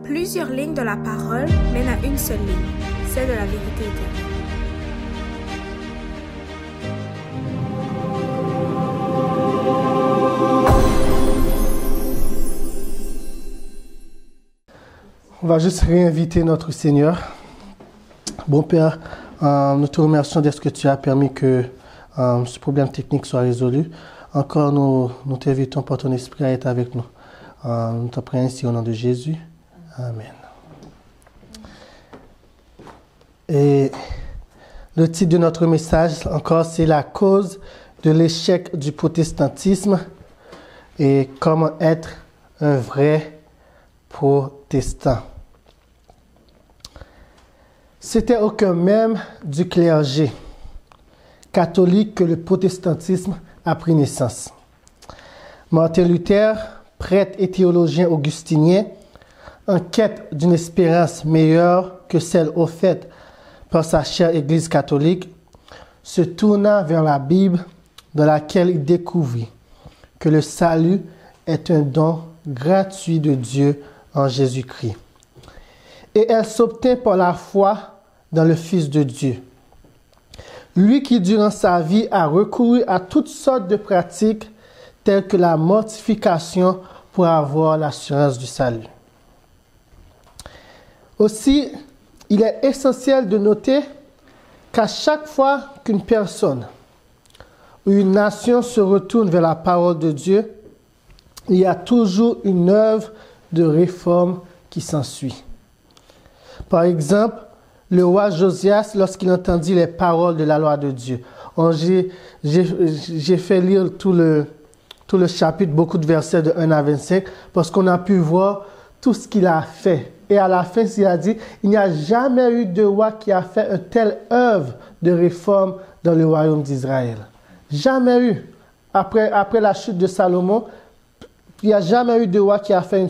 Plusieurs lignes de la parole mènent à une seule ligne, celle de la vérité éternelle. On va juste réinviter notre Seigneur. Bon Père, nous te remercions de ce que tu as permis que ce problème technique soit résolu. Encore, nous t'invitons par ton esprit à être avec nous. Nous te prions ainsi au nom de Jésus. Amen. Et le titre de notre message, encore, c'est la cause de l'échec du protestantisme et comment être un vrai protestant. C'était au cœur même du clergé catholique que le protestantisme a pris naissance. Martin Luther, prêtre et théologien augustinien, en quête d'une espérance meilleure que celle offerte par sa chère Église catholique, se tourna vers la Bible dans laquelle il découvrit que le salut est un don gratuit de Dieu en Jésus-Christ. Et elle s'obtint par la foi dans le Fils de Dieu. Lui qui, durant sa vie, a recouru à toutes sortes de pratiques telles que la mortification pour avoir l'assurance du salut. Aussi, il est essentiel de noter qu'à chaque fois qu'une personne ou une nation se retourne vers la parole de Dieu, il y a toujours une œuvre de réforme qui s'ensuit. Par exemple, le roi Josias, lorsqu'il entendit les paroles de la loi de Dieu. J'ai fait lire tout le chapitre, beaucoup de versets de 1 à 25, parce qu'on a pu voir tout ce qu'il a fait. Et à la fin, il a dit, il n'y a jamais eu de roi qui a fait une telle œuvre de réforme dans le royaume d'Israël. Jamais eu. Après la chute de Salomon, il n'y a jamais eu de roi qui a fait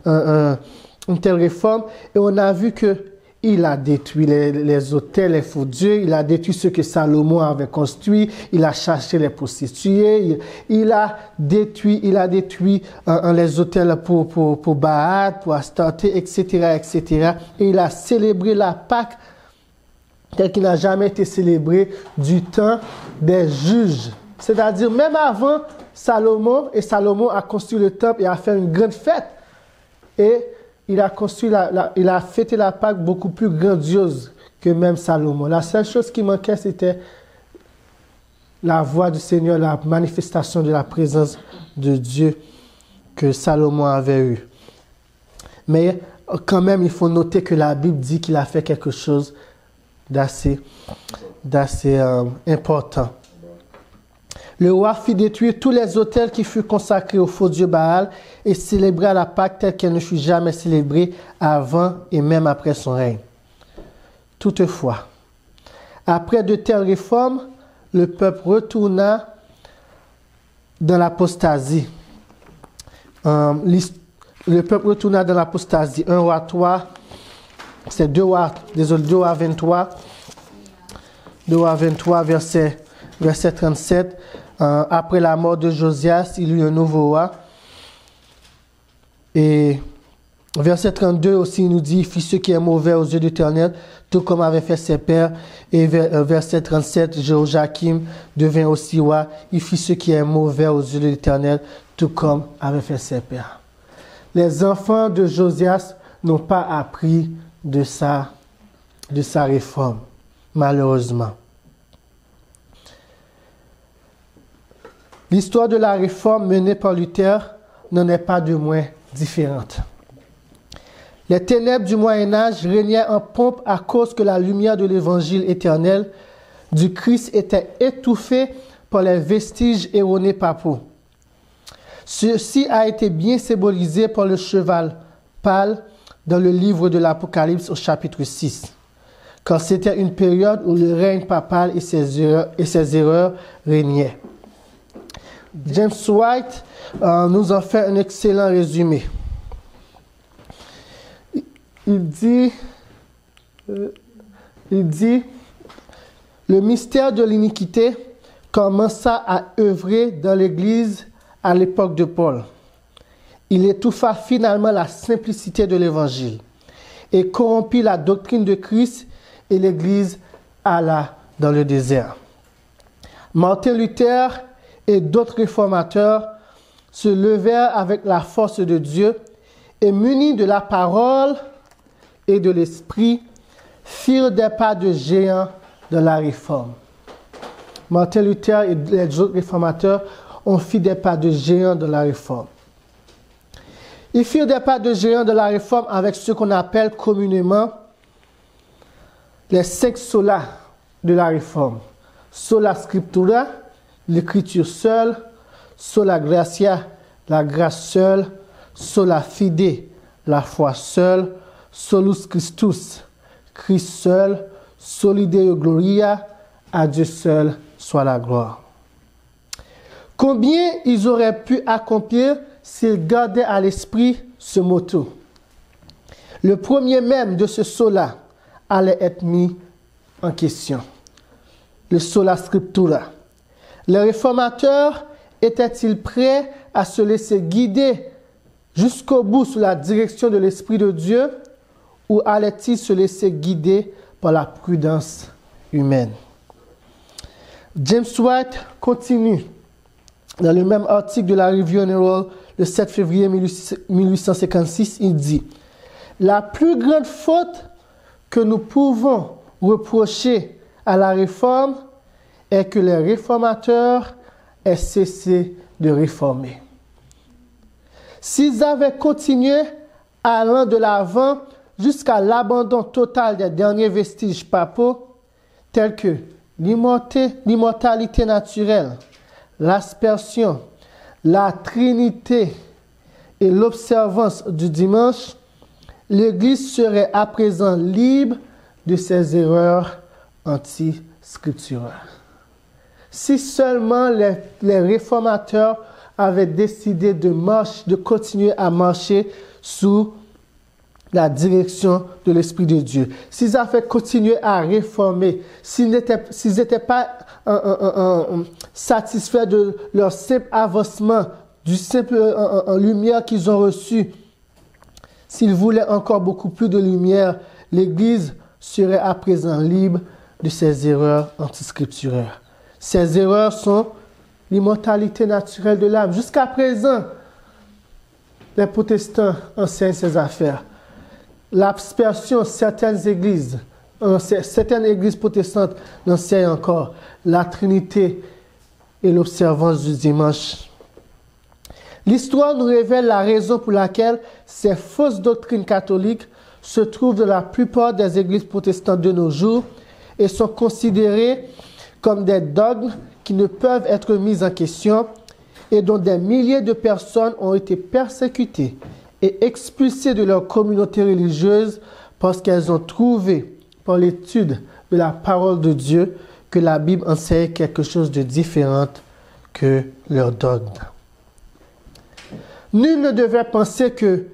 une telle réforme. Et on a vu qu'il a détruit les autels, les faux dieux, il a détruit ce que Salomon avait construit, il a chassé les prostituées, il a détruit les autels pour Baal, pour Astarté, etc., etc. Et il a célébré la Pâque telle qu'il n'a jamais été célébré du temps des juges. C'est-à-dire, même avant Salomon, et Salomon a construit le temple et a fait une grande fête. Et il a fêté la Pâque beaucoup plus grandiose que même Salomon. La seule chose qui manquait, c'était la voix du Seigneur, la manifestation de la présence de Dieu que Salomon avait eue. Mais quand même, il faut noter que la Bible dit qu'il a fait quelque chose d'assez important. Le roi fit détruire tous les autels qui furent consacrés au faux dieu Baal et célébra la Pâque telle qu'elle ne fut jamais célébrée avant et même après son règne. Toutefois, après de telles réformes, le peuple retourna dans l'apostasie. Le peuple retourna dans l'apostasie. 1 roi 3, c'est 2 roi 23. 2 roi 23, verset 37. Après la mort de Josias, il y eut un nouveau roi. Et verset 32 aussi, il nous dit, il fit ce qui est mauvais aux yeux de l'Éternel, tout comme avait fait ses pères. Et verset 37, Joachim devint aussi roi. Il fit ce qui est mauvais aux yeux de l'Éternel, tout comme avait fait ses pères. Les enfants de Josias n'ont pas appris de sa réforme, malheureusement. L'histoire de la réforme menée par Luther n'en est pas de moins différente. Les ténèbres du Moyen-Âge régnaient en pompe à cause que la lumière de l'évangile éternel du Christ était étouffée par les vestiges erronés papaux. Ceci a été bien symbolisé par le cheval pâle dans le livre de l'Apocalypse au chapitre 6, car c'était une période où le règne papal et ses erreurs régnaient. James White nous en fait un excellent résumé. Il dit, le mystère de l'iniquité commença à œuvrer dans l'Église à l'époque de Paul. il étouffa finalement la simplicité de l'Évangile et corrompit la doctrine de Christ et l'Église alla dans le désert. Martin Luther et d'autres réformateurs se levèrent avec la force de Dieu et munis de la parole et de l'esprit, firent des pas de géant dans la réforme. Martin Luther et les autres réformateurs ont fait des pas de géant dans la réforme. Ils firent des pas de géant dans la réforme avec ce qu'on appelle communément les 5 solas de la réforme. Sola scriptura, l'écriture seule, sola gratia, la grâce seule, sola fide, la foi seule, solus Christus, Christ seul, soli Deo gloria, à Dieu seul soit la gloire. Combien ils auraient pu accomplir s'ils gardaient à l'esprit ce motto? Le premier même de ce sola allait être mis en question. Le sola scriptura. Les réformateurs étaient-ils prêts à se laisser guider jusqu'au bout sous la direction de l'Esprit de Dieu, ou allaient-ils se laisser guider par la prudence humaine? James White continue dans le même article de la Review and Herald le 7 février 1856, il dit « La plus grande faute que nous pouvons reprocher à la réforme est que les réformateurs aient cessé de réformer. S'ils avaient continué allant de l'avant jusqu'à l'abandon total des derniers vestiges papaux, tels que l'immortalité naturelle, l'aspersion, la Trinité et l'observance du dimanche, l'Église serait à présent libre de ses erreurs anti-scripturaires. Si seulement les réformateurs avaient décidé de continuer à marcher sous la direction de l'Esprit de Dieu, s'ils avaient continué à réformer, s'ils n'étaient pas satisfaits de leur simple avancement, du simple lumière qu'ils ont reçu, s'ils voulaient encore beaucoup plus de lumière, l'Église serait à présent libre de ses erreurs antiscripturaires. Ces erreurs sont l'immortalité naturelle de l'âme. Jusqu'à présent, les protestants enseignent ces affaires. L'aspersion, certaines églises protestantes l'enseignent encore. La Trinité et l'observance du dimanche. L'histoire nous révèle la raison pour laquelle ces fausses doctrines catholiques se trouvent dans la plupart des églises protestantes de nos jours et sont considérées comme des dogmes qui ne peuvent être mis en question et dont des milliers de personnes ont été persécutées et expulsées de leur communauté religieuse parce qu'elles ont trouvé, par l'étude de la parole de Dieu, que la Bible enseigne quelque chose de différent que leur dogme. Nul ne devait penser que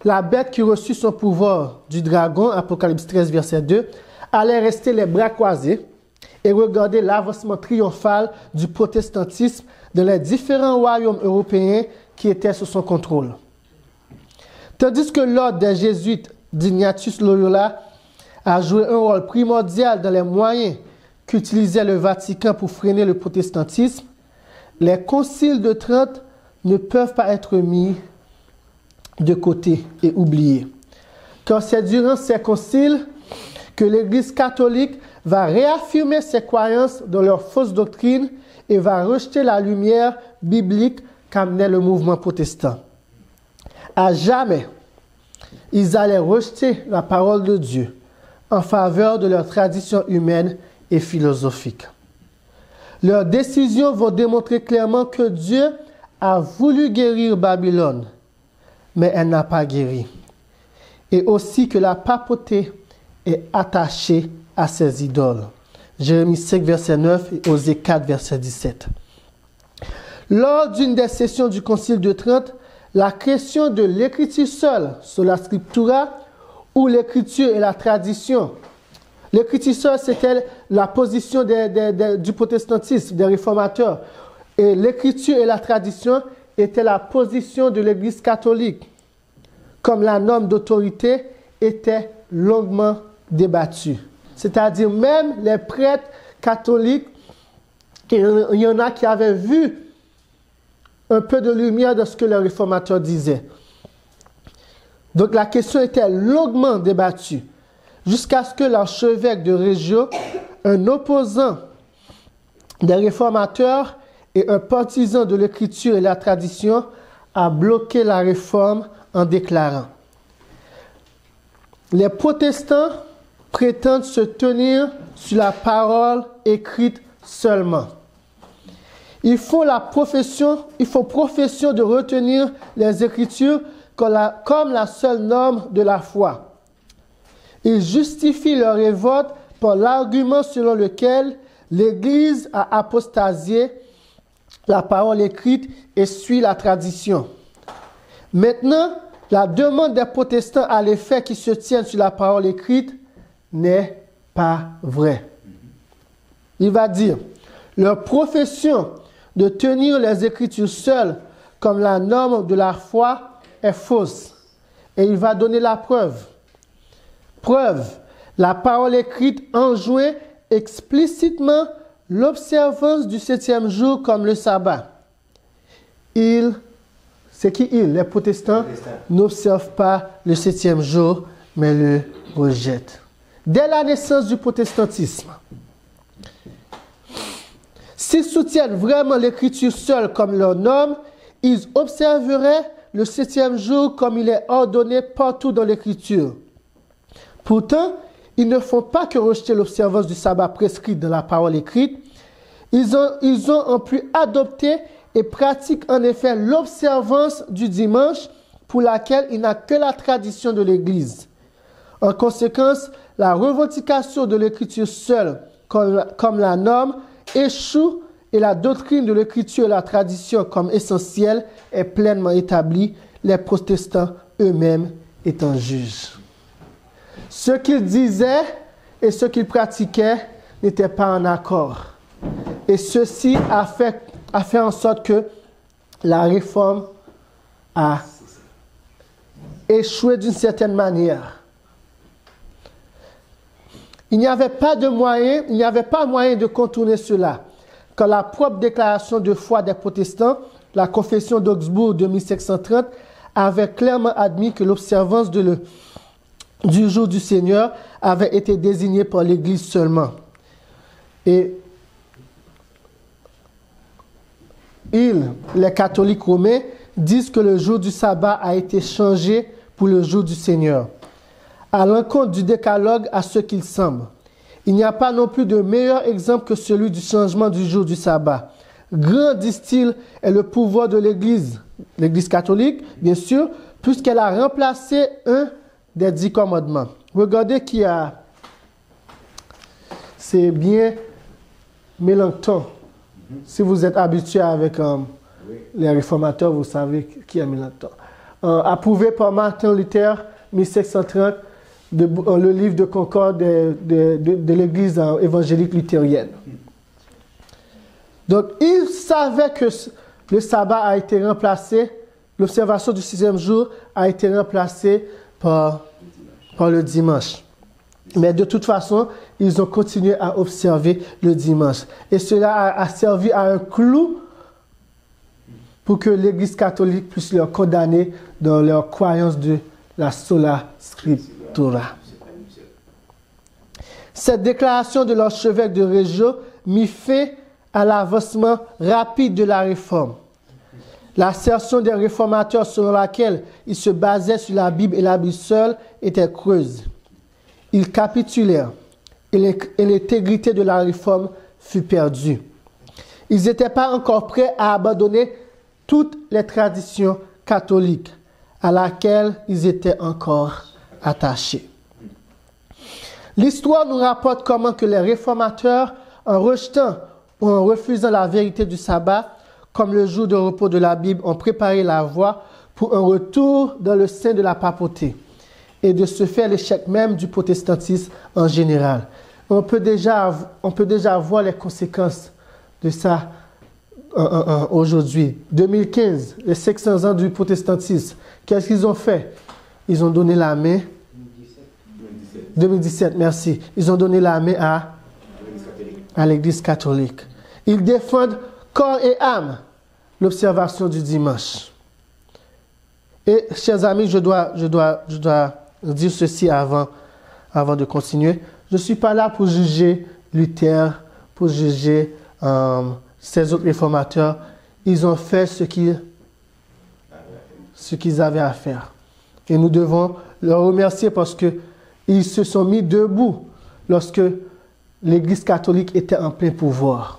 la bête qui reçut son pouvoir du dragon, Apocalypse 13, verset 2, allait rester les bras croisés et regarder l'avancement triomphal du protestantisme dans les différents royaumes européens qui étaient sous son contrôle. Tandis que l'ordre des jésuites d'Ignatius Loyola a joué un rôle primordial dans les moyens qu'utilisait le Vatican pour freiner le protestantisme, les conciles de Trente ne peuvent pas être mis de côté et oubliés. Car c'est durant ces conciles que l'Église catholique va réaffirmer ses croyances dans leurs fausses doctrines et va rejeter la lumière biblique qu'amenait le mouvement protestant. À jamais, ils allaient rejeter la parole de Dieu en faveur de leur tradition humaine et philosophique. Leurs décisions vont démontrer clairement que Dieu a voulu guérir Babylone, mais elle n'a pas guéri. Et aussi que la papauté est attachée à ses idoles. Jérémie 5, verset 9 et Osée 4, verset 17. Lors d'une des sessions du Concile de Trente, la question de l'écriture seule, sola scriptura, ou l'écriture et la tradition. L'écriture seule, c'était la position du protestantisme, des réformateurs. Et l'écriture et la tradition était la position de l'Église catholique, comme la norme d'autorité était longuement débattue. C'est-à-dire même les prêtres catholiques, il y en a qui avaient vu un peu de lumière dans ce que le réformateur disait. Donc la question était longuement débattue, jusqu'à ce que l'archevêque de Reggio, un opposant des réformateurs et un partisan de l'écriture et la tradition, a bloqué la réforme en déclarant: les protestants prétendent se tenir sur la parole écrite seulement. Ils font profession de retenir les Écritures comme la seule norme de la foi. Ils justifient leur révolte par l'argument selon lequel l'Église a apostasié la parole écrite et suit la tradition. Maintenant, la demande des protestants à l'effet qu'ils se tiennent sur la parole écrite n'est pas vraie. Il va dire: leur profession de tenir les Écritures seules comme la norme de la foi est fausse. Et il va donner la preuve. Preuve, la parole écrite enjoint explicitement l'observance du 7e jour comme le sabbat. C'est qui ils? Les protestants n'observent pas le 7e jour, mais le rejettent. Dès la naissance du protestantisme, s'ils soutiennent vraiment l'écriture seule comme leur norme, ils observeraient le 7e jour comme il est ordonné partout dans l'écriture. Pourtant, ils ne font pas que rejeter l'observance du sabbat prescrite dans la parole écrite. Ils ont en plus adopté et pratiquent en effet l'observance du dimanche pour laquelle il n'a que la tradition de l'Église. En conséquence, la revendication de l'écriture seule comme la norme échoue et la doctrine de l'écriture et la tradition comme essentielle est pleinement établie, les protestants eux-mêmes étant juges. Ce qu'ils disaient et ce qu'ils pratiquaient n'étaient pas en accord. Et ceci a fait en sorte que la réforme a échoué d'une certaine manière. Il n'y avait pas moyen de contourner cela. Quand la propre déclaration de foi des protestants, la confession d'Augsbourg de 1730, avait clairement admis que l'observance du jour du Seigneur avait été désignée par l'Église seulement. Et les catholiques romains, disent que le jour du sabbat a été changé pour le jour du Seigneur, à l'encontre du décalogue à ce qu'il semble. Il n'y a pas non plus de meilleur exemple que celui du changement du jour du sabbat. Grand, disent-ils, est le pouvoir de l'Église catholique, bien sûr, puisqu'elle a remplacé un des 10 commandements. Regardez qui a... C'est bien Mélenchon. Si vous êtes habitué avec les réformateurs, vous savez qui est Mélenchon. Approuvé par Martin Luther, 1730, le livre de Concorde de l'Église évangélique luthérienne. Donc, il savait que le sabbat a été remplacé, l'observation du 6e jour a été remplacée par le dimanche. Mais de toute façon, ils ont continué à observer le dimanche. Et cela a servi à un clou pour que l'Église catholique puisse leur condamner dans leur croyance de la sola scriptura. Cette déclaration de l'archevêque de Reggio mit fin à l'avancement rapide de la réforme. L'assertion des réformateurs selon laquelle ils se basaient sur la Bible et la Bible seule était creuse. Ils capitulèrent et l'intégrité de la réforme fut perdue. Ils n'étaient pas encore prêts à abandonner toutes les traditions catholiques à laquelle ils étaient encore attachés. L'histoire nous rapporte comment que les réformateurs, en rejetant ou en refusant la vérité du sabbat, comme le jour de repos de la Bible, ont préparé la voie pour un retour dans le sein de la papauté et de ce fait l'échec même du protestantisme en général. On peut déjà voir les conséquences de ça aujourd'hui, 2015, les 500 ans du protestantisme, qu'est-ce qu'ils ont fait? Ils ont donné la main. 2017, merci. Ils ont donné la main à l'Église catholique. Ils défendent corps et âme l'observation du dimanche. Et, chers amis, je dois dire ceci avant de continuer. Je ne suis pas là pour juger Luther, pour juger ces autres réformateurs. Ils ont fait ce qu'ils avaient à faire. Et nous devons leur remercier parce qu'ils se sont mis debout lorsque l'Église catholique était en plein pouvoir.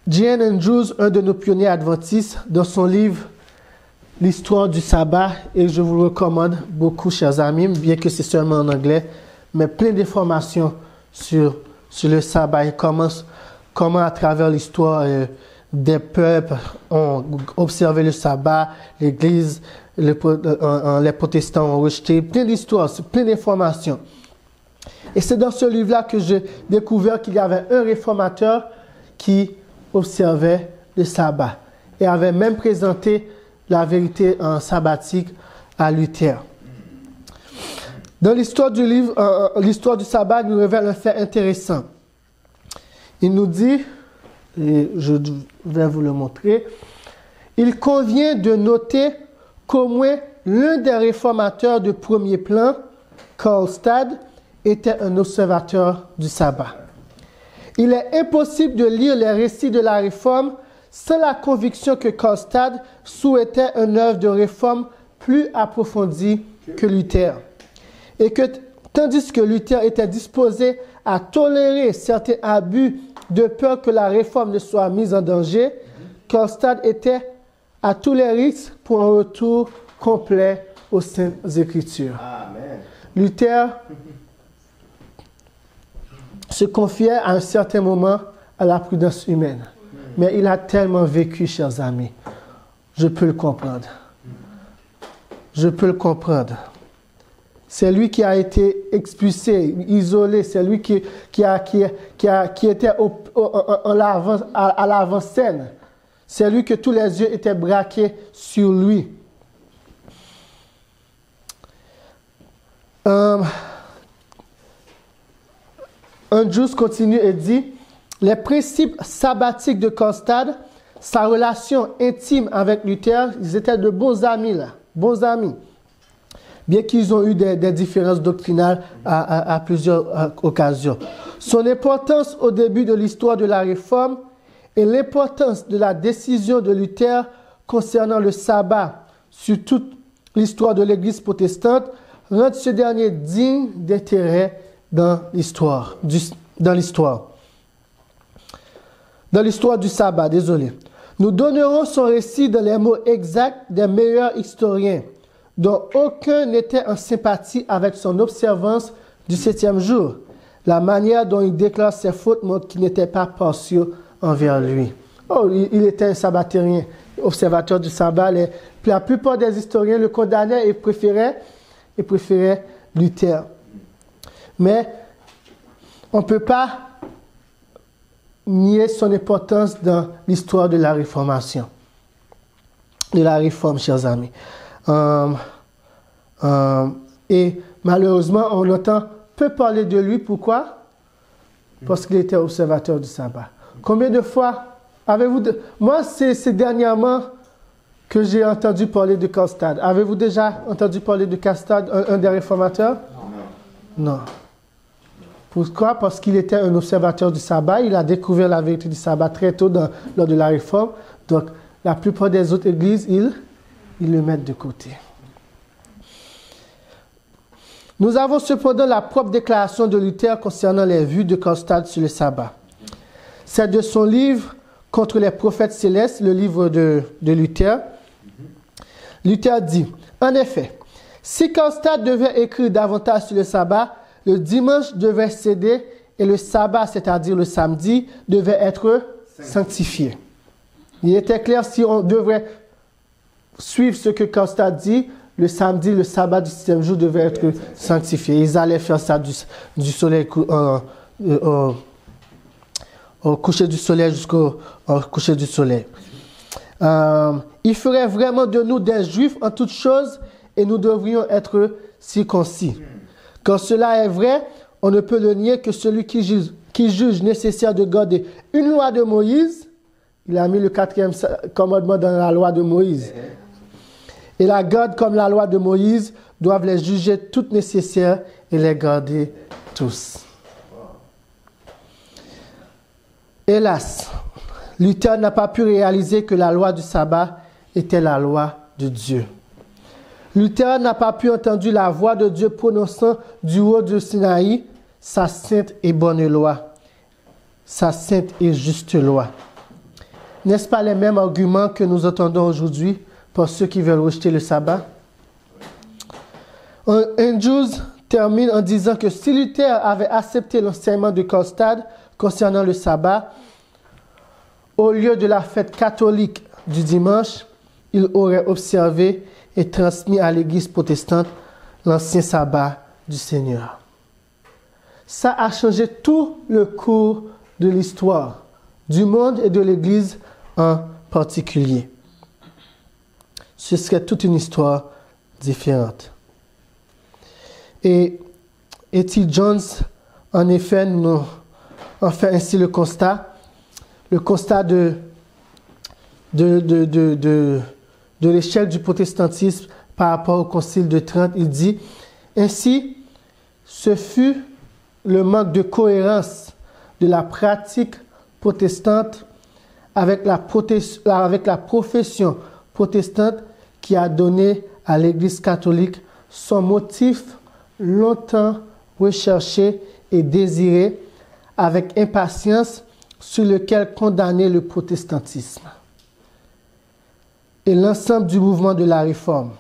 J.N. Andrews, un de nos pionniers adventistes, dans son livre « L'histoire du sabbat », et je vous le recommande beaucoup, chers amis, bien que c'est seulement en anglais, mais plein d'informations sur le sabbat et comment à travers l'histoire des peuples ont observé le sabbat, l'Église, les protestants ont rejeté, plein d'histoires, plein d'informations. Et c'est dans ce livre-là que j'ai découvert qu'il y avait un réformateur qui observait le sabbat et avait même présenté la vérité sabbatique à Luther. Dans l'histoire du livre, l'histoire du sabbat nous révèle un fait intéressant. Il nous dit, et je vais vous le montrer, il convient de noter qu'au moins l'un des réformateurs de premier plan, Karlstad, était un observateur du sabbat. Il est impossible de lire les récits de la réforme sans la conviction que Karlstad souhaitait une œuvre de réforme plus approfondie que Luther. Et que, tandis que Luther était disposé à tolérer certains abus de peur que la réforme ne soit mise en danger, Karlstad était à tous les risques pour un retour complet aux Saintes Écritures. Amen. Luther se confiait à un certain moment à la prudence humaine. Mais il a tellement vécu, chers amis. Je peux le comprendre. Je peux le comprendre. C'est lui qui a été expulsé, isolé. C'est lui qui était à l'avant-scène. C'est lui que tous les yeux étaient braqués sur lui. Andrews continue et dit, les principes sabbatiques de Karlstad, sa relation intime avec Luther, ils étaient de bons amis là, bons amis. Bien qu'ils ont eu des différences doctrinales à plusieurs occasions. Son importance au début de l'histoire de la Réforme et l'importance de la décision de Luther concernant le sabbat sur toute l'histoire de l'Église protestante rendent ce dernier digne d'intérêt dans l'histoire du sabbat, désolé. Nous donnerons son récit dans les mots exacts des meilleurs historiens, dont aucun n'était en sympathie avec son observance du 7e jour. La manière dont il déclare ses fautes montre qu'il n'était pas partial envers lui. Oh, il était un sabbatérien, observateur du sabbat. La plupart des historiens le condamnaient et préféraient Luther. Mais on ne peut pas nier son importance dans l'histoire de la Réformation, de la Réforme, chers amis. Et malheureusement, on entend peu parler de lui. Pourquoi? Parce qu'il était observateur du sabbat. Combien de fois avez-vous... Moi, c'est dernièrement que j'ai entendu parler de Karlstad. Avez-vous déjà entendu parler de Karlstad, un des réformateurs? Non. Pourquoi? Parce qu'il était un observateur du sabbat. Il a découvert la vérité du sabbat très tôt lors de la Réforme. Donc, la plupart des autres églises, ils le mettent de côté. Nous avons cependant la propre déclaration de Luther concernant les vues de Karlstad sur le sabbat. C'est de son livre « Contre les prophètes célestes », le livre de Luther. Luther dit, en effet, si Karlstad devait écrire davantage sur le sabbat, le dimanche devait céder et le sabbat, c'est-à-dire le samedi, devait être sanctifié. Il était clair, si on devrait suivre ce que Karlstad dit, le samedi, le sabbat du 7e jour devait être sanctifié. Ils allaient faire ça du au coucher du soleil jusqu'au coucher du soleil. Il ferait vraiment de nous des Juifs en toutes choses et nous devrions être circoncis. Quand cela est vrai, on ne peut le nier que celui qui juge nécessaire de garder une loi de Moïse, il a mis le 4e commandement dans la loi de Moïse, et la garde comme la loi de Moïse, doivent les juger toutes nécessaires et les garder tous. Hélas, Luther n'a pas pu réaliser que la loi du sabbat était la loi de Dieu. Luther n'a pas pu entendre la voix de Dieu prononçant du haut du Sinaï sa sainte et bonne loi, sa sainte et juste loi. N'est-ce pas les mêmes arguments que nous entendons aujourd'hui pour ceux qui veulent rejeter le sabbat? Andrews termine en disant que si Luther avait accepté l'enseignement de Karlstadt concernant le sabbat, au lieu de la fête catholique du dimanche, il aurait observé et transmis à l'Église protestante l'ancien sabbat du Seigneur. Ça a changé tout le cours de l'histoire du monde et de l'Église en particulier. Ce serait toute une histoire différente. Et E.T. Jones, en effet, nous en fait ainsi le constat de l'échec du protestantisme par rapport au Concile de Trente. Il dit, ainsi, ce fut le manque de cohérence de la pratique protestante avec la profession protestante qui a donné à l'Église catholique son motif longtemps recherché et désiré avec impatience sur lequel condamner le protestantisme et l'ensemble du mouvement de la réforme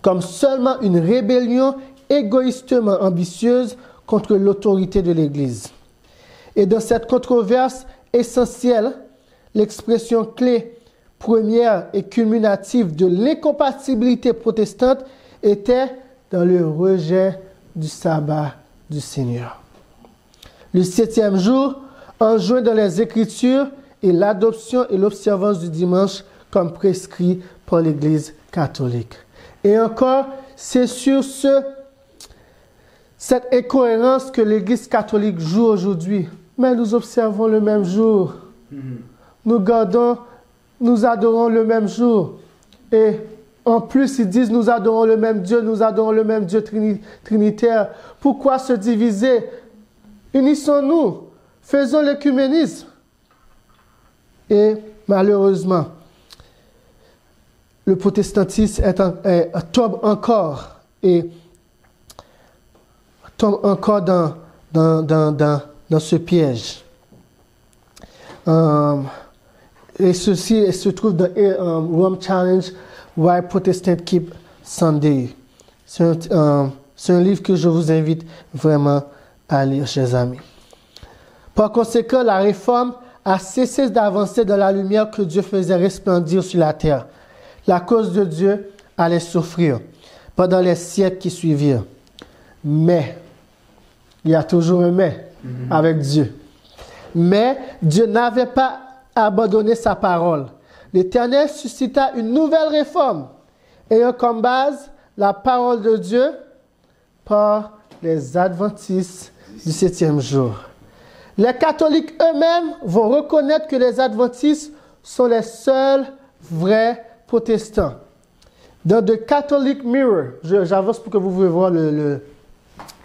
comme seulement une rébellion égoïstement ambitieuse contre l'autorité de l'Église. Et dans cette controverse essentielle, l'expression clé première et culminative de l'incompatibilité protestante était dans le rejet du sabbat du Seigneur. Le 7e jour enjoint dans les Écritures et l'adoption et l'observance du dimanche comme prescrit par l'Église catholique. Et encore, c'est sur cette incohérence que l'Église catholique joue aujourd'hui. Mais nous observons le même jour. Nous adorons le même jour. Et en plus, ils disent nous adorons le même Dieu trinitaire. Pourquoi se diviser? Unissons-nous, faisons l'écuménisme. Et malheureusement, le protestantisme tombe encore dans ce piège. Et ceci se trouve dans Rome Challenge, Why Protestants Keep Sunday. C'est un livre que je vous invite vraiment à lire, chers amis. Par conséquent, la réforme a cessé d'avancer dans la lumière que Dieu faisait resplendir sur la terre. La cause de Dieu allait souffrir pendant les siècles qui suivirent. Mais, il y a toujours un mais avec Dieu. Mais Dieu n'avait pas abandonné sa parole. L'Éternel suscita une nouvelle réforme, ayant comme base la parole de Dieu par les adventistes du 7e jour. Les catholiques eux-mêmes vont reconnaître que les adventistes sont les seuls vrais protestants. Dans The Catholic Mirror, j'avance pour que vous pouvez voir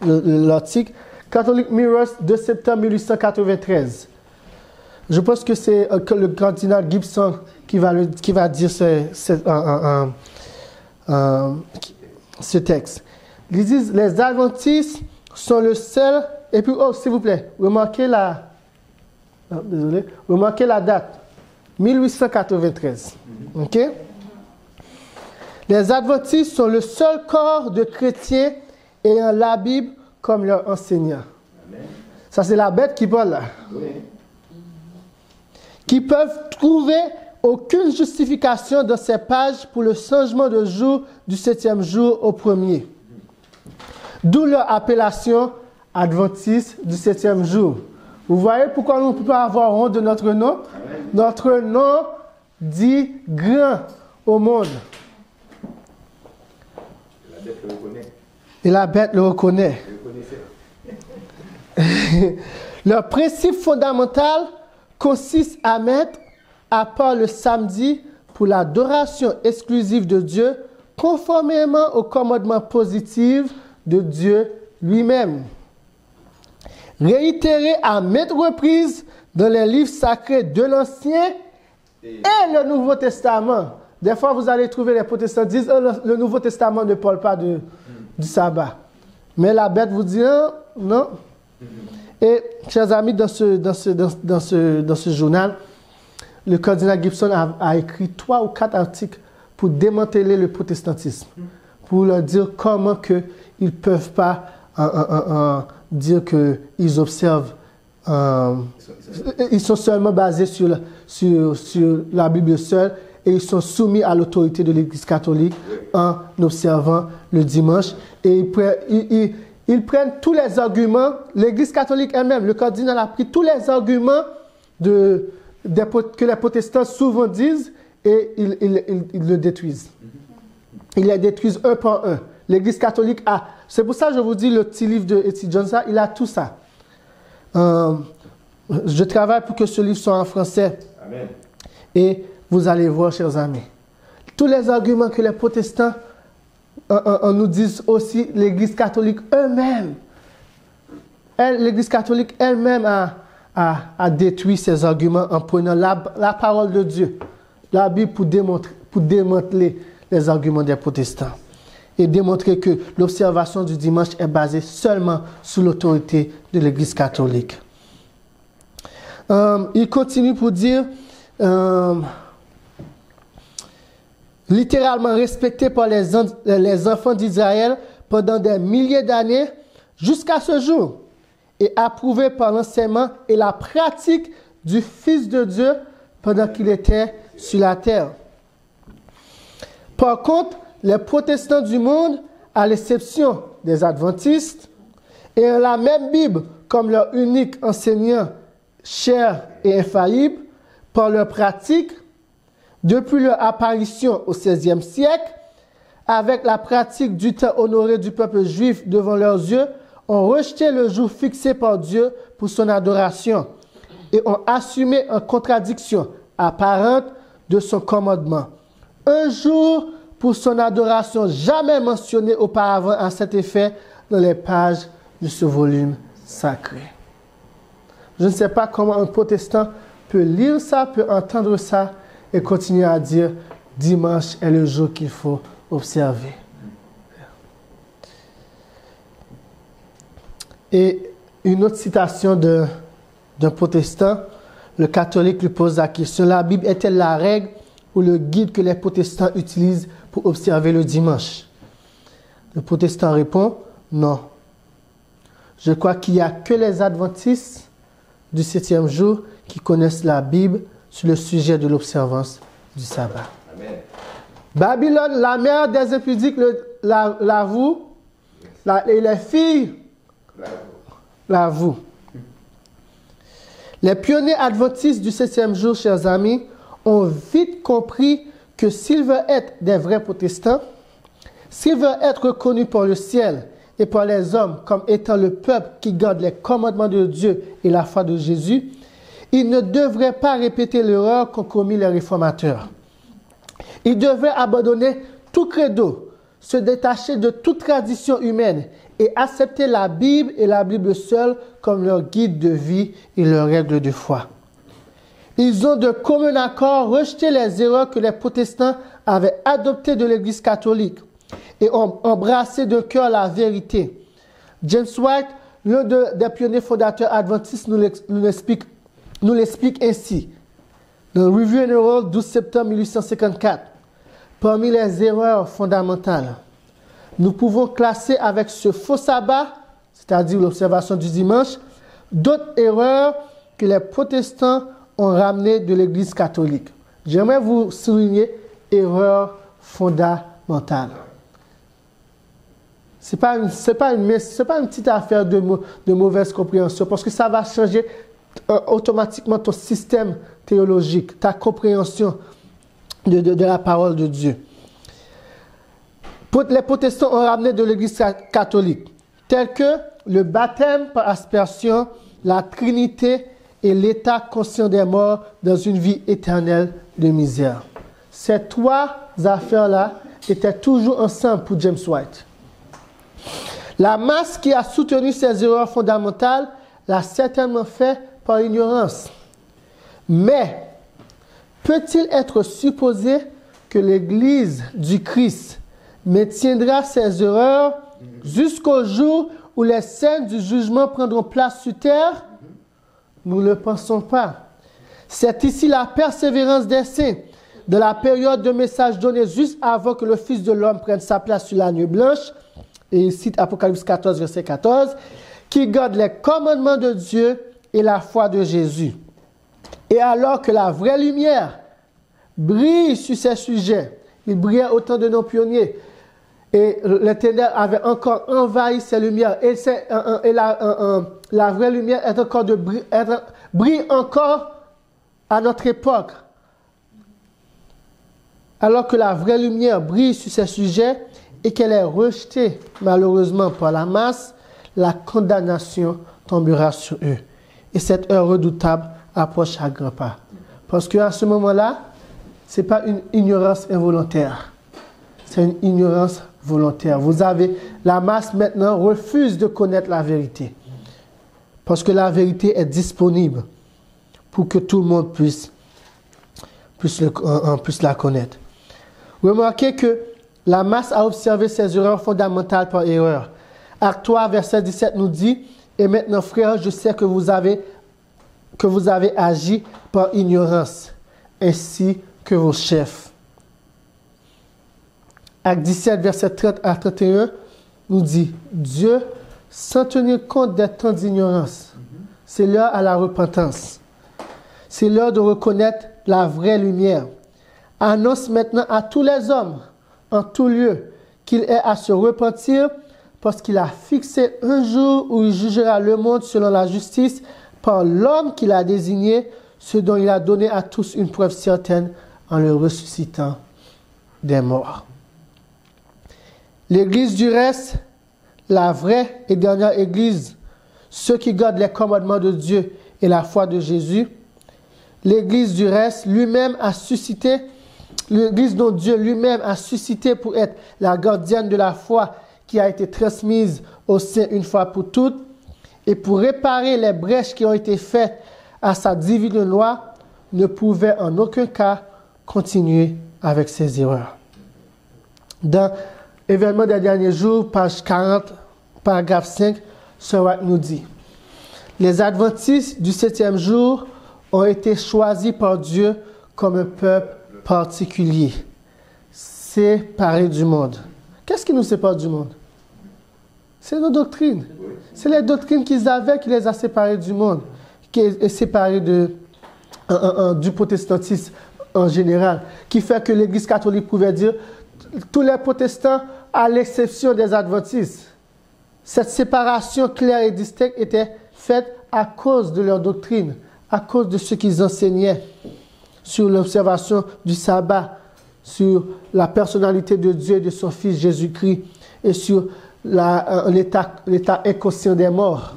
l'article, Catholic Mirror de septembre 1893. Je pense que c'est le cardinal Gibson qui va dire ce texte. Ils disent les adventistes sont le seul. Et puis, s'il vous plaît, remarquez la date. 1893. OK? Les adventistes sont le seul corps de chrétiens ayant la Bible comme leur enseignant. Ça, c'est la bête qui parle là. Oui. Qui peuvent trouver aucune justification dans ces pages pour le changement de jour du 7e jour au 1er. D'où leur appellation adventistes du 7e jour. Vous voyez pourquoi nous ne pouvons pas avoir honte de notre nom? Amen. Notre nom dit grand au monde. La bête le reconnaît. Et la bête le reconnaît. Le reconnaissait. Leur principe fondamental consiste à mettre à part le samedi pour l'adoration exclusive de Dieu, conformément au commandement positif de Dieu lui-même. Réitéré à maintes reprises dans les livres sacrés de l'Ancien et le Nouveau Testament. Des fois, vous allez trouver les protestants disent le Nouveau Testament ne parle pas du sabbat. Mais la bête vous dit non. Et, chers amis, dans ce journal, le cardinal Gibson a écrit 3 ou 4 articles pour démanteler le protestantisme, pour leur dire comment ils ne peuvent pas dire qu'ils observent, ils sont seulement basés sur la Bible seule et ils sont soumis à l'autorité de l'Église catholique en observant le dimanche. Et ils prennent tous les arguments, l'Église catholique elle-même, le cardinal a pris tous les arguments que les protestants souvent disent et ils le détruisent. Ils les détruisent un par un. L'Église catholique a. C'est pour ça que je vous dis, le petit livre de E.T. Jones, il a tout ça. Je travaille pour que ce livre soit en français. Amen. Et vous allez voir, chers amis, tous les arguments que les protestants nous disent aussi, l'Église catholique eux-mêmes. L'Église catholique elle-même a détruit ces arguments en prenant la parole de Dieu, la Bible, pour démanteler les arguments des protestants et démontrer que l'observation du dimanche est basée seulement sous l'autorité de l'Église catholique. Il continue pour dire, littéralement respecté par les enfants d'Israël pendant des milliers d'années jusqu'à ce jour, et approuvé par l'enseignement et la pratique du Fils de Dieu pendant qu'il était sur la terre. Par contre, les protestants du monde, à l'exception des adventistes, ayant la même Bible comme leur unique enseignant cher et infaillible, par leur pratique, depuis leur apparition au XVIe siècle, avec la pratique du temps honoré du peuple juif devant leurs yeux, ont rejeté le jour fixé par Dieu pour son adoration et ont assumé en contradiction apparente de son commandement. Un jour pour son adoration jamais mentionné auparavant à cet effet dans les pages de ce volume sacré. Je ne sais pas comment un protestant peut lire ça, peut entendre ça et continuer à dire dimanche est le jour qu'il faut observer. Et une autre citation d'un protestant, le catholique lui pose la question, la Bible est-elle la règle ou le guide que les protestants utilisent pour observer le dimanche? Le protestant répond, non. Je crois qu'il n'y a que les adventistes du 7e jour qui connaissent la Bible sur le sujet de l'observance du sabbat. Amen. Babylone, la mère des impudiques, l'avoue, et les filles l'avouent. Les pionniers adventistes du 7e jour, chers amis, ont vite compris que s'ils veulent être des vrais protestants, s'ils veulent être reconnus par le ciel et par les hommes comme étant le peuple qui garde les commandements de Dieu et la foi de Jésus, ils ne devraient pas répéter l'erreur qu'ont commis les réformateurs. Ils devraient abandonner tout credo, se détacher de toute tradition humaine et accepter la Bible et la Bible seule comme leur guide de vie et leur règle de foi. Ils ont de commun accord rejeté les erreurs que les protestants avaient adoptées de l'Église catholique et ont embrassé de cœur la vérité. James White, l'un des pionniers fondateurs adventistes, nous l'explique ainsi. Dans Review and Herald, 12 septembre 1854, parmi les erreurs fondamentales, nous pouvons classer avec ce faux sabbat, c'est-à-dire l'observation du dimanche, d'autres erreurs que les protestants ont ramenées de l'Église catholique. J'aimerais vous souligner erreurs fondamentales. Ce n'est pas une petite affaire de mauvaise compréhension, parce que ça va changer automatiquement ton système théologique, ta compréhension de la parole de Dieu. Les protestants ont ramené de l'Église catholique, tels que le baptême par aspersion, la Trinité et l'état conscient des morts dans une vie éternelle de misère. Ces trois affaires-là étaient toujours ensemble pour James White. La masse qui a soutenu ces erreurs fondamentales l'a certainement fait par ignorance. Mais peut-il être supposé que l'Église du Christ maintiendra ces erreurs jusqu'au jour où les scènes du jugement prendront place sur terre? Nous ne le pensons pas. C'est ici la persévérance des saints, de la période de message donné juste avant que le Fils de l'homme prenne sa place sur la nuit blanche, et il cite Apocalypse 14, verset 14, qui garde les commandements de Dieu et la foi de Jésus. Et alors que la vraie lumière brille sur ces sujets, il brillait autant de non-pionniers, et les ténèbres avaient encore envahi ces lumières, et la vraie lumière brille encore à notre époque. Alors que la vraie lumière brille sur ces sujets et qu'elle est rejetée malheureusement par la masse, la condamnation tombera sur eux. Et cette heure redoutable approche à grands pas. Parce qu'à ce moment-là, ce n'est pas une ignorance involontaire. C'est une ignorance volontaire. La masse maintenant refuse de connaître la vérité. Parce que la vérité est disponible pour que tout le monde puisse la connaître. Remarquez que la masse a observé ces erreurs fondamentales par erreur. Acte 3, verset 17 nous dit, « Et maintenant, frères, je sais que vous avez agi par ignorance, ainsi que vos chefs. » Acte 17, verset 30 à 31 nous dit, « Dieu, sans tenir compte des temps d'ignorance, c'est l'heure à la repentance. C'est l'heure de reconnaître la vraie lumière. Annonce maintenant à tous les hommes, en tout lieu, qu'il est à se repentir parce qu'il a fixé un jour où il jugera le monde selon la justice par l'homme qu'il a désigné, ce dont il a donné à tous une preuve certaine en le ressuscitant des morts. » L'Église du reste, la vraie et dernière Église, ceux qui gardent les commandements de Dieu et la foi de Jésus, l'Église du reste lui-même a suscité, l'Église dont Dieu lui-même a suscité pour être la gardienne de la foi qui a été transmise aux saints une fois pour toutes, et pour réparer les brèches qui ont été faites à sa divine loi, ne pouvait en aucun cas continuer avec ses erreurs. Dans Événements des derniers jours, page 40, paragraphe 5, Sir White nous dit, « Les adventistes du 7e jour ont été choisis par Dieu comme un peuple particulier, séparé du monde. » Qu'est-ce qui nous sépare du monde? C'est nos doctrines. C'est les doctrines qu'ils avaient qui les a séparés du monde, qui est séparé du protestantisme en général, qui fait que l'Église catholique pouvait dire tous les protestants à l'exception des adventistes. Cette séparation claire et distincte était faite à cause de leur doctrine, à cause de ce qu'ils enseignaient sur l'observation du sabbat, sur la personnalité de Dieu et de son Fils Jésus-Christ et sur l'état inconscient des morts.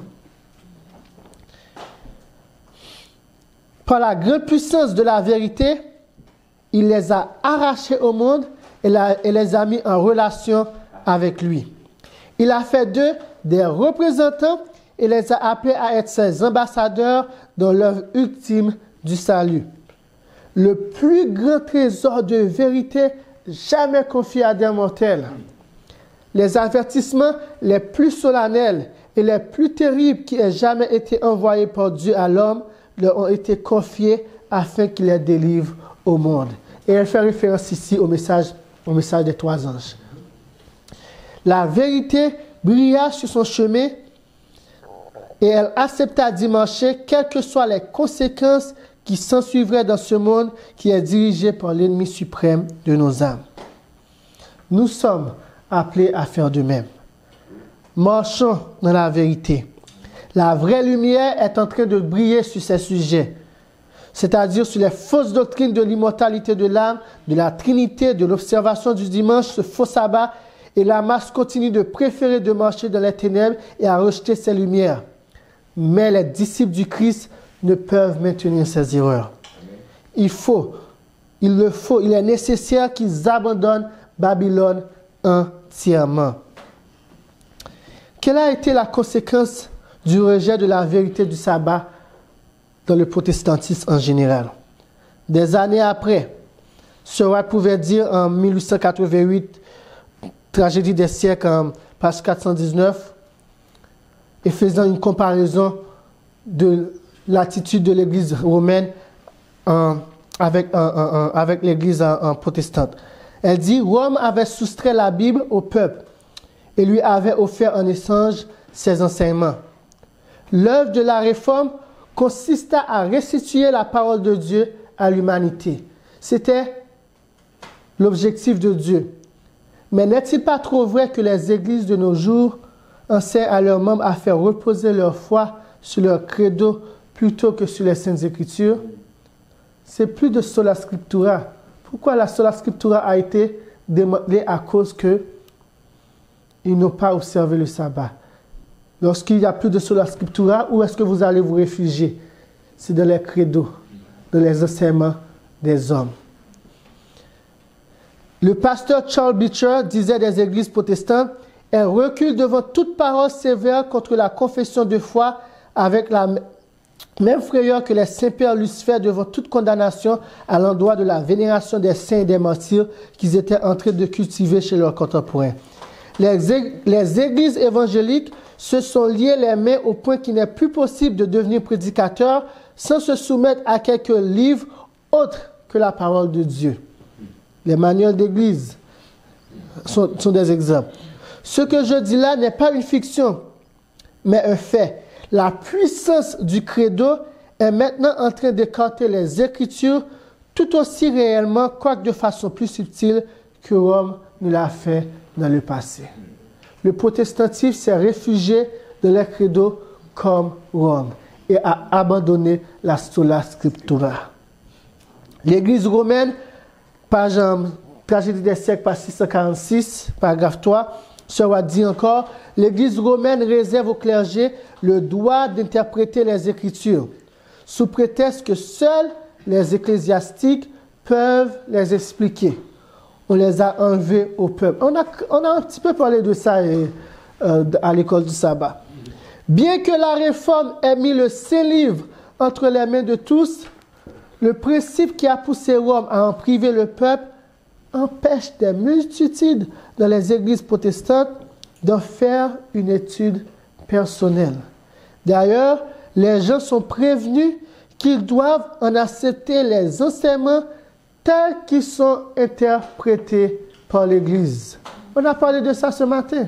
Par la grande puissance de la vérité, il les a arrachés au monde et les a mis en relation avec lui. Il a fait d'eux des représentants et les a appelés à être ses ambassadeurs dans l'œuvre ultime du salut. Le plus grand trésor de vérité jamais confié à des mortels. Les avertissements les plus solennels et les plus terribles qui aient jamais été envoyés par Dieu à l'homme leur ont été confiés afin qu'il les délivre au monde. Et elle fait référence ici au message des trois anges. La vérité brilla sur son chemin et elle accepta d'y marcher, quelles que soient les conséquences qui s'ensuivraient dans ce monde qui est dirigé par l'ennemi suprême de nos âmes. Nous sommes appelés à faire de même. Marchons dans la vérité. La vraie lumière est en train de briller sur ces sujets, c'est-à-dire sur les fausses doctrines de l'immortalité de l'âme, de la Trinité, de l'observation du dimanche, ce faux sabbat, et la masse continue de préférer de marcher dans les ténèbres et à rejeter ces lumières. Mais les disciples du Christ ne peuvent maintenir ces erreurs. Il est nécessaire qu'ils abandonnent Babylone entièrement. Quelle a été la conséquence du rejet de la vérité du sabbat dans le protestantisme en général? Des années après, Seurat pouvait dire en 1888, Tragédie des siècles, page 419, et faisant une comparaison de l'attitude de l'Église romaine avec l'Église protestante. Elle dit, Rome avait soustrait la Bible au peuple et lui avait offert en échange ses enseignements. L'œuvre de la réforme consista à restituer la parole de Dieu à l'humanité. C'était l'objectif de Dieu. Mais n'est-il pas trop vrai que les églises de nos jours enseignent à leurs membres à faire reposer leur foi sur leur credo plutôt que sur les Saintes Écritures? C'est plus de sola scriptura. Pourquoi la sola scriptura a été démantelée? À cause qu'ils n'ont pas observé le sabbat. Lorsqu'il n'y a plus de sola scriptura, où est-ce que vous allez vous réfugier? C'est dans les credos, dans les enseignements des hommes. Le pasteur Charles Beecher disait des églises protestantes, elles reculent devant toute parole sévère contre la confession de foi avec la même frayeur que les saints-pères Lucifer devant toute condamnation à l'endroit de la vénération des saints et des martyrs qu'ils étaient en train de cultiver chez leurs contemporains. Les églises évangéliques se sont liées les mains au point qu'il n'est plus possible de devenir prédicateur sans se soumettre à quelques livres autres que la parole de Dieu. Les manuels d'église sont des exemples. Ce que je dis là n'est pas une fiction, mais un fait. La puissance du credo est maintenant en train d'écarter les Écritures tout aussi réellement, quoique de façon plus subtile que Rome ne l'a fait dans le passé. Le protestantisme s'est réfugié dans les credos comme Rome et a abandonné la sola scriptura. L'Église romaine, page Tragédie des siècles, page 646, paragraphe 3, Seurat dit encore, l'Église romaine réserve au clergé le droit d'interpréter les Écritures, sous prétexte que seuls les ecclésiastiques peuvent les expliquer. On les a enlevés au peuple. On a un petit peu parlé de ça à l'école du sabbat. Bien que la réforme ait mis le Saint-Livre entre les mains de tous, le principe qui a poussé Rome à en priver le peuple empêche des multitudes dans les églises protestantes d'en faire une étude personnelle. D'ailleurs, les gens sont prévenus qu'ils doivent en accepter les enseignements tels qu'ils sont interprétés par l'Église. On a parlé de ça ce matin.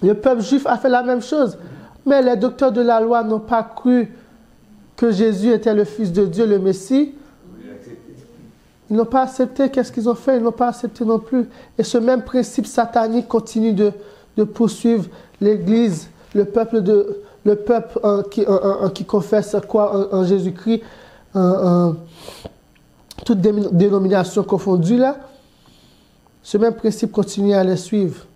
Le peuple juif a fait la même chose, mais les docteurs de la loi n'ont pas cru que Jésus était le Fils de Dieu, le Messie. Ils n'ont pas accepté. Qu'est-ce qu'ils ont fait? Ils n'ont pas accepté non plus. Et ce même principe satanique continue de poursuivre l'Église, le peuple qui confesse quoi en Jésus-Christ, toute dénomination confondue là. Ce même principe continue à les suivre.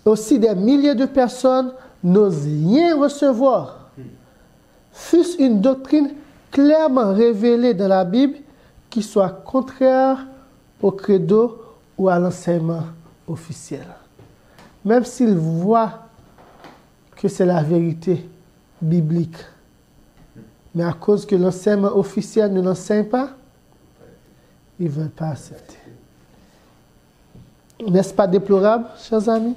Aussi, des milliers de personnes n'osent rien recevoir, fût-ce une doctrine clairement révélée dans la Bible qui soit contraire au credo ou à l'enseignement officiel. Même s'ils voient que c'est la vérité biblique, mais à cause que l'enseignement officiel ne l'enseigne pas, ils ne veulent pas accepter. N'est-ce pas déplorable, chers amis,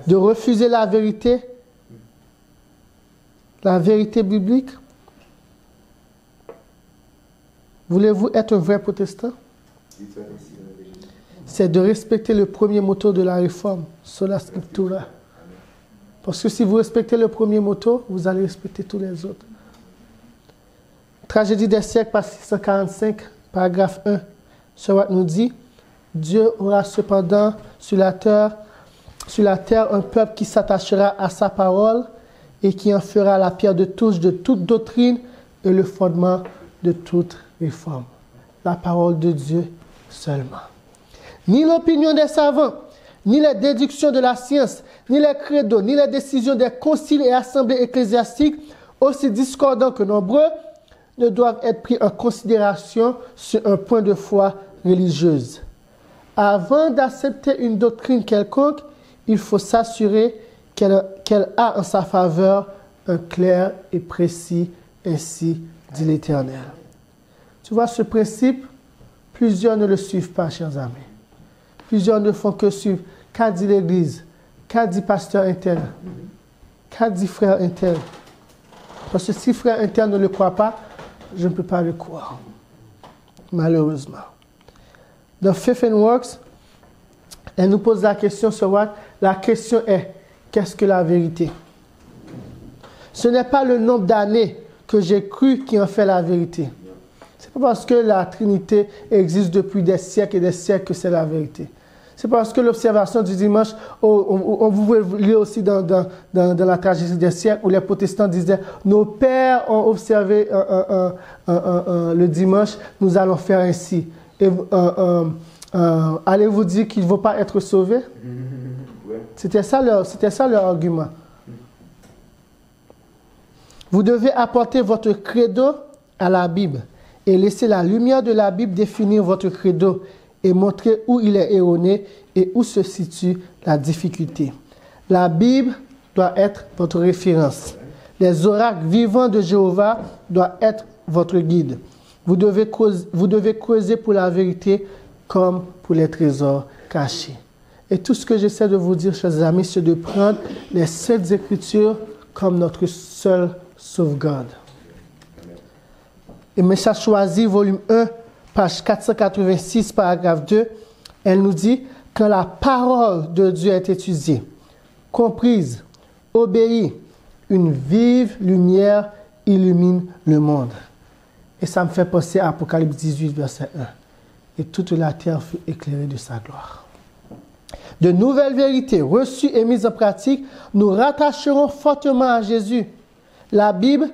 de refuser la vérité biblique? Voulez-vous être un vrai protestant? C'est de respecter le premier motto de la réforme, sola scriptura. Parce que si vous respectez le premier motto, vous allez respecter tous les autres. Tragédie des siècles, page 645, paragraphe 1. Seurat nous dit, Dieu aura cependant sur la terre sur la terre un peuple qui s'attachera à sa parole et qui en fera la pierre de touche de toute doctrine et le fondement de toute réforme. La parole de Dieu seulement. Ni l'opinion des savants, ni les déductions de la science, ni les credos, ni les décisions des conciles et assemblées ecclésiastiques, aussi discordants que nombreux, ne doivent être pris en considération sur un point de foi religieuse. Avant d'accepter une doctrine quelconque, il faut s'assurer qu'elle a en sa faveur un clair et précis, ainsi dit l'Éternel. Tu vois, ce principe, plusieurs ne le suivent pas, chers amis. Plusieurs ne font que suivre. Qu'a dit l'Église? Qu'a dit pasteur interne? Qu'a dit frère interne? Parce que si frère interne ne le croit pas, je ne peux pas le croire. Malheureusement. Dans Faith and Works, elle nous pose la question sur what? La question est, qu'est-ce que la vérité? Ce n'est pas le nombre d'années que j'ai cru qui en fait la vérité. C'est pas parce que la Trinité existe depuis des siècles et des siècles que c'est la vérité. C'est parce que l'observation du dimanche, on pouvait lire aussi dans la tragédie des siècles où les protestants disaient « Nos pères ont observé le dimanche, nous allons faire ainsi. » Et allez-vous dire qu'ils ne vont pas être sauvés? C'était ça leur argument. Vous devez apporter votre credo à la Bible et laisser la lumière de la Bible définir votre credo et montrer où il est erroné et où se situe la difficulté. La Bible doit être votre référence. Les oracles vivants de Jéhovah doivent être votre guide. Vous devez creuser pour la vérité comme pour les trésors cachés. Et tout ce que j'essaie de vous dire, chers amis, c'est de prendre les Saintes Écritures comme notre seule sauvegarde. Et Message choisi, volume 1, page 486, paragraphe 2, elle nous dit « Quand la parole de Dieu est étudiée, comprise, obéie, une vive lumière illumine le monde. » Et ça me fait penser à Apocalypse 18, verset 1. Et toute la terre fut éclairée de sa gloire. De nouvelles vérités reçues et mises en pratique nous rattacheront fortement à Jésus. La Bible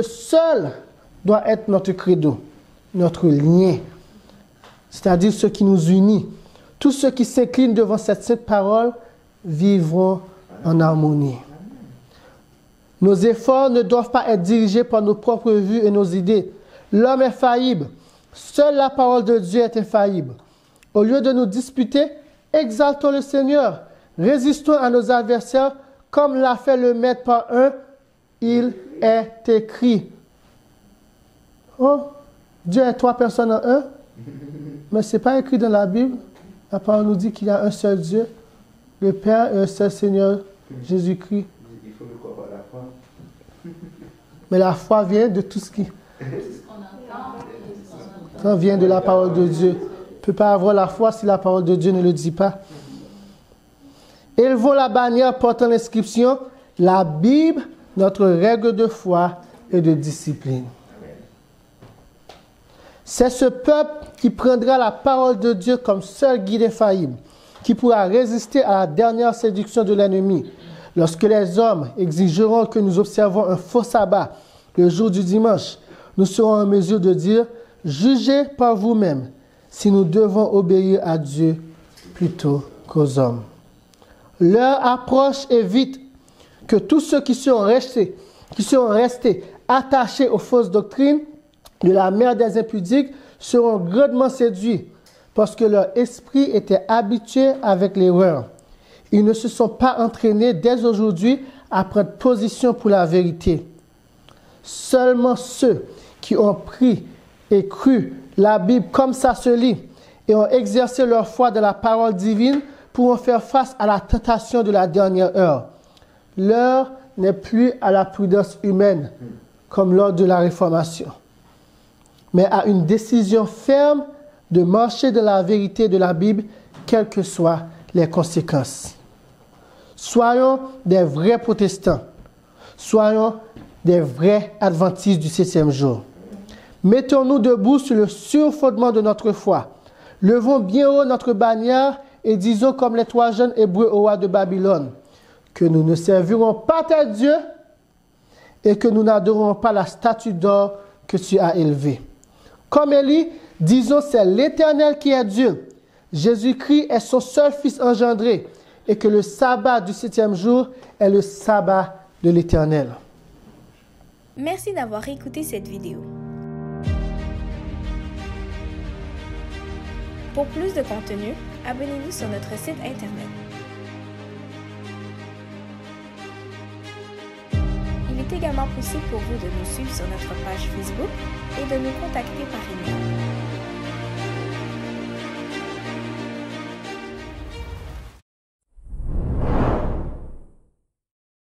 seule doit être notre credo, notre lien, c'est-à-dire ce qui nous unit. Tous ceux qui s'inclinent devant cette sainte parole vivront en harmonie. Nos efforts ne doivent pas être dirigés par nos propres vues et nos idées. L'homme est faillible. Seule la parole de Dieu est infaillible. Au lieu de nous disputer, exaltons le Seigneur. Résistons à nos adversaires comme l'a fait le Maître par un. Il est écrit. Oh, Dieu est 3 personnes en un. Mais ce n'est pas écrit dans la Bible. La parole nous dit qu'il y a un seul Dieu, le Père et un seul Seigneur, Jésus-Christ. Il faut le croire par la foi. Mais la foi vient de tout ce qui... Ça vient de la parole de Dieu. On ne peut pas avoir la foi si la parole de Dieu ne le dit pas. Élevons la bannière portant l'inscription « La Bible, notre règle de foi et de discipline ». C'est ce peuple qui prendra la parole de Dieu comme seul guide infaillible, qui pourra résister à la dernière séduction de l'ennemi. Lorsque les hommes exigeront que nous observons un faux sabbat le jour du dimanche, nous serons en mesure de dire « Jugez par vous-même si nous devons obéir à Dieu plutôt qu'aux hommes. » L'heure approche et vite que tous ceux qui seront restés attachés aux fausses doctrines de la mère des impudiques seront grandement séduits parce que leur esprit était habitué avec l'erreur. Ils ne se sont pas entraînés dès aujourd'hui à prendre position pour la vérité. Seulement ceux qui ont pris et cru la Bible comme ça se lit et ont exercé leur foi de la parole divine pourront faire face à la tentation de la dernière heure. L'heure n'est plus à la prudence humaine comme lors de la Réformation, mais à une décision ferme de marcher dans la vérité de la Bible, quelles que soient les conséquences. Soyons des vrais protestants. Soyons des vrais adventistes du 7e jour. Mettons-nous debout sur le sûr fondement de notre foi. Levons bien haut notre bannière et disons comme les 3 jeunes Hébreux au roi de Babylone, que nous ne servirons pas tes dieux et que nous n'adorerons pas la statue d'or que tu as élevée. Comme Élie, disons c'est l'Éternel qui est Dieu. Jésus-Christ est son seul Fils engendré et que le sabbat du 7e jour est le sabbat de l'Éternel. Merci d'avoir écouté cette vidéo. Pour plus de contenu, abonnez-vous sur notre site internet. Il est également possible pour vous de nous suivre sur notre page Facebook et de nous contacter par email.